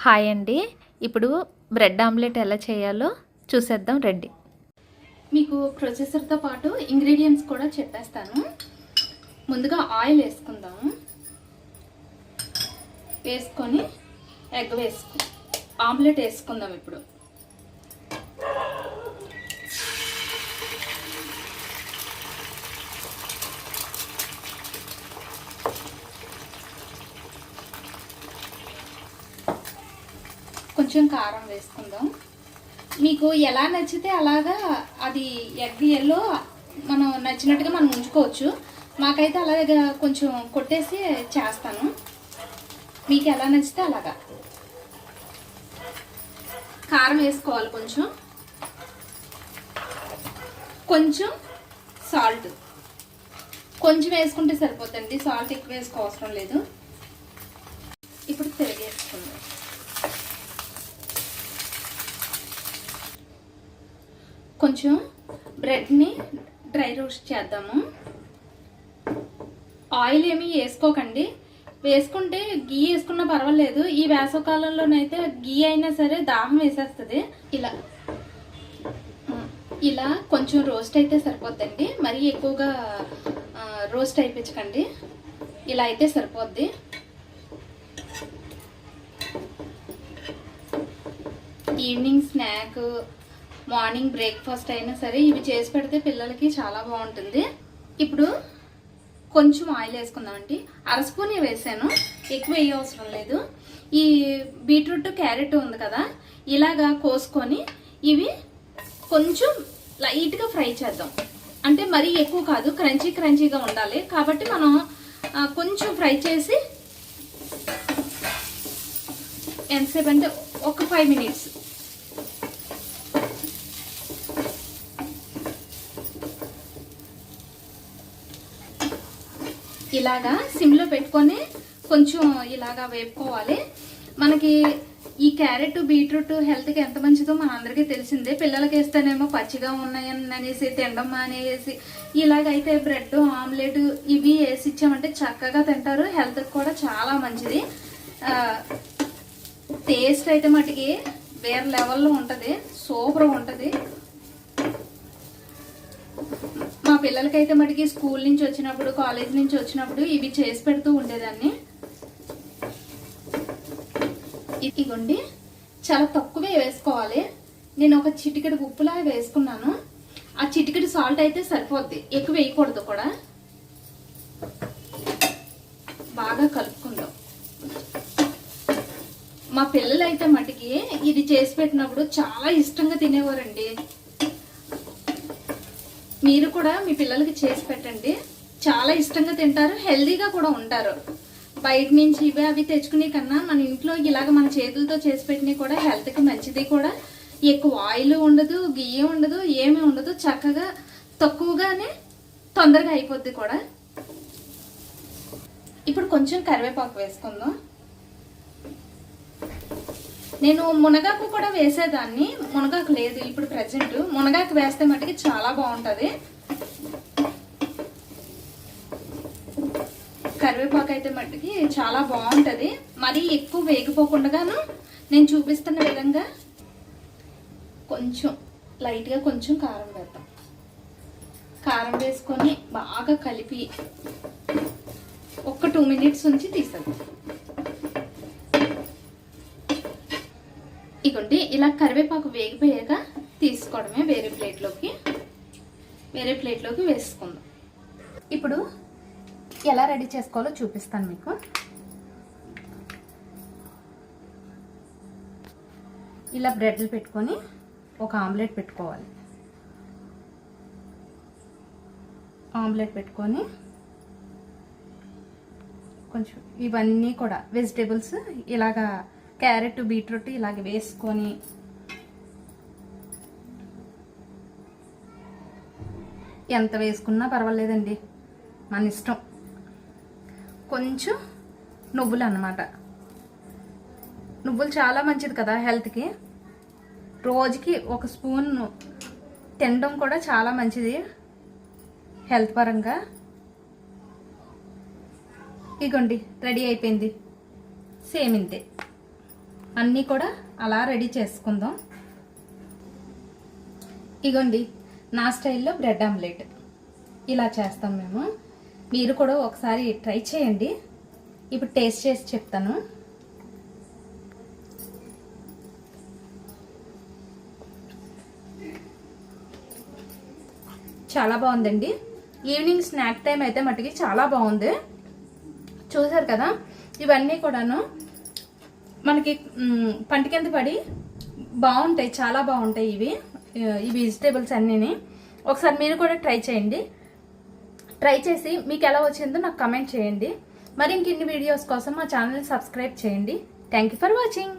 Hi అండి. ఇప్పుడు bread omelette ఎలా చేయాలో చూసేద్దాం రండి. మీకు ప్రొసెసర్తో పాటు ఇంగ్రీడియంట్స్ కూడా చెప్పేస్తాను. ముందుగా ఆయిల్ వేసుకుందాము. వేసుకొని ఎగ్ ఆమ్లెట్ వేసుకుందాం. ఇప్పుడు కొంచెం కారం వేసుకుందాం. మీకు ఎలా నచ్చితే అలాగా అది ఎగ్ ఎల్లో మనం నచ్చినట్టుగా మనం ఉంచుకోవచ్చు. మాకైతే అలాగా కొంచెం కొట్టేసి చేస్తాను. మీకు ఎలా నచ్చితే అలాగా. కారం వేసుకోవాలి. కొంచెం సాల్ట్ కొంచెం వేసుకుంటే సరిపోతుంది. సాల్ట్ ఎక్కువ వేసుకోవసరం లేదు. ఇప్పుడు పెరుగు వేసుకుందాం. కొంచెం బ్రెడ్ని డ్రై రోస్ట్ చేద్దాము. ఆయిల్ ఏమీ వేసుకోకండి. వేసుకుంటే గీ వేసుకున్నా పర్వాలేదు. ఈ వేసవకాలంలోనైతే గీ అయినా సరే దాహం వేసేస్తుంది. ఇలా కొంచెం రోస్ట్ అయితే సరిపోద్దండి. మరీ ఎక్కువగా రోస్ట్ అయిపించకండి. ఇలా అయితే సరిపోద్ది. ఈవినింగ్ స్నాక్, మార్నింగ్ బ్రేక్ఫాస్ట్ అయినా సరే ఇవి చేసి పెడితే పిల్లలకి చాలా బాగుంటుంది. ఇప్పుడు కొంచెం ఆయిల్ వేసుకుందామండి. అర స్పూన్ వేసాను, ఎక్కువ వేయవసరం లేదు. ఈ బీట్రూట్ క్యారెట్ ఉంది కదా, ఇలాగా కోసుకొని ఇవి కొంచెం లైట్గా ఫ్రై చేద్దాం. అంటే మరీ ఎక్కువ కాదు, క్రంచీగా ఉండాలి. కాబట్టి మనం కొంచెం ఫ్రై చేసి ఎంతసేపు అంటే ఒక 5 minutes ఇలాగా సిమ్లో పెట్టుకొని కొంచెం ఇలాగా వేపుకోవాలి. మనకి ఈ క్యారెట్ బీట్రూట్ హెల్త్కి ఎంత మంచిదో మనందరికీ తెలిసిందే. పిల్లలకి వేస్తేనేమో పచ్చిగా ఉన్నాయని అనేసి తినడం అనేసి, ఇలాగైతే బ్రెడ్ ఆమ్లెట్ ఇవి వేసి ఇచ్చామంటే చక్కగా తింటారు. హెల్త్కి కూడా చాలా మంచిది. టేస్ట్ అయితే మటుకి వేరే లెవెల్లో ఉంటుంది. సూపర్గా ఉంటుంది. మా పిల్లలకైతే మటుకి స్కూల్ నుంచి వచ్చినప్పుడు, కాలేజ్ నుంచి వచ్చినప్పుడు ఇవి చేసి పెడుతూ ఉండేదాన్ని. ఇదిగోండి, చాలా తక్కువే వేసుకోవాలి. నేను ఒక చిటికెడు ఉప్పులా వేసుకున్నాను. ఆ చిటికెడు సాల్ట్ అయితే సరిపోద్ది, ఎక్కువ వేయకూడదు కూడా. బాగా కలుపుకుందాం. మా పిల్లలైతే మటుకి ఇది చేసి పెట్టినప్పుడు చాలా ఇష్టంగా తినేవారండి. మీరు కూడా మీ పిల్లలకి చేసి పెట్టండి, చాలా ఇష్టంగా తింటారు, హెల్దీగా కూడా ఉంటారు. బయట నుంచి ఇవి అవి తెచ్చుకునే కన్నా మన ఇంట్లో ఇలాగ మన చేతులతో చేసి పెట్టినవి కూడా హెల్త్కి మంచిది కూడా. ఎక్కువ ఆయిల్ ఉండదు, గియ్యి ఉండదు, ఏమీ ఉండదు. చక్కగా తక్కువగానే తొందరగా అయిపోద్ది కూడా. ఇప్పుడు కొంచెం కరివేపాకు వేసుకుందాం. నేను మునగాకు కూడా వేసేదాన్ని, మునగాకు లేదు ఇప్పుడు ప్రజెంట్. మునగాకు వేస్తే మటుకి చాలా బాగుంటుంది. కరివేపాకు అయితే మటుకి చాలా బాగుంటుంది. మరీ ఎక్కువ వేగిపోకుండాను నేను చూపిస్తున్న విధంగా కొంచెం లైట్గా కొంచెం కారం వేద్దాం. కారం వేసుకొని బాగా కలిపి ఒక 2 minutes ఉంచి తీసేద్దాం. ఇగోండి, ఇలా కరివేపాకు వేగిపోయాక తీసుకోవడమే. వేరే ప్లేట్లోకి వేసుకుందాం. ఇప్పుడు ఎలా రెడీ చేసుకోవాలో చూపిస్తాను మీకు. ఇలా బ్రెడ్లు పెట్టుకొని ఒక ఆమ్లెట్ పెట్టుకోవాలి. ఆమ్లెట్ పెట్టుకొని కొంచెం ఇవన్నీ కూడా వెజిటేబుల్స్ ఇలాగా క్యారెట్ బీట్రూట్ ఇలాగ వేసుకొని ఎంత వేసుకున్నా పర్వాలేదండి, మన ఇష్టం. కొంచెం నువ్వులు అన్నమాట. నువ్వులు చాలా మంచిది కదా హెల్త్కి. రోజుకి 1 స్పూన్ తినడం కూడా చాలా మంచిది హెల్త్ పరంగా. ఇగోండి రెడీ అయిపోయింది. సేమ్ ఇంతే. అన్నీ కూడా అలా రెడీ చేసుకుందాం. ఇగోండి నా స్టైల్లో బ్రెడ్ ఆమ్లెట్ ఇలా చేస్తాం మేము. మీరు కూడా ఒకసారి ట్రై చేయండి. ఇప్పుడు టేస్ట్ చేసి చెప్తాను. చాలా బాగుందండి. ఈవినింగ్ స్నాక్ టైం అయితే మటుకి చాలా బాగుంది. చూసారు కదా, ఇవన్నీ కూడాను మనకి పంట కింద పడి బాగుంటాయి, చాలా బాగుంటాయి ఈ వెజిటేబుల్స్ అన్నీని. ఒకసారి మీరు కూడా ట్రై చేయండి. ట్రై చేసి మీకు ఎలా వచ్చిందో నాకు కమెంట్ చేయండి. మరి ఇంకిన్ని వీడియోస్ కోసం మా ఛానల్ని సబ్స్క్రైబ్ చేయండి. Thank you for watching.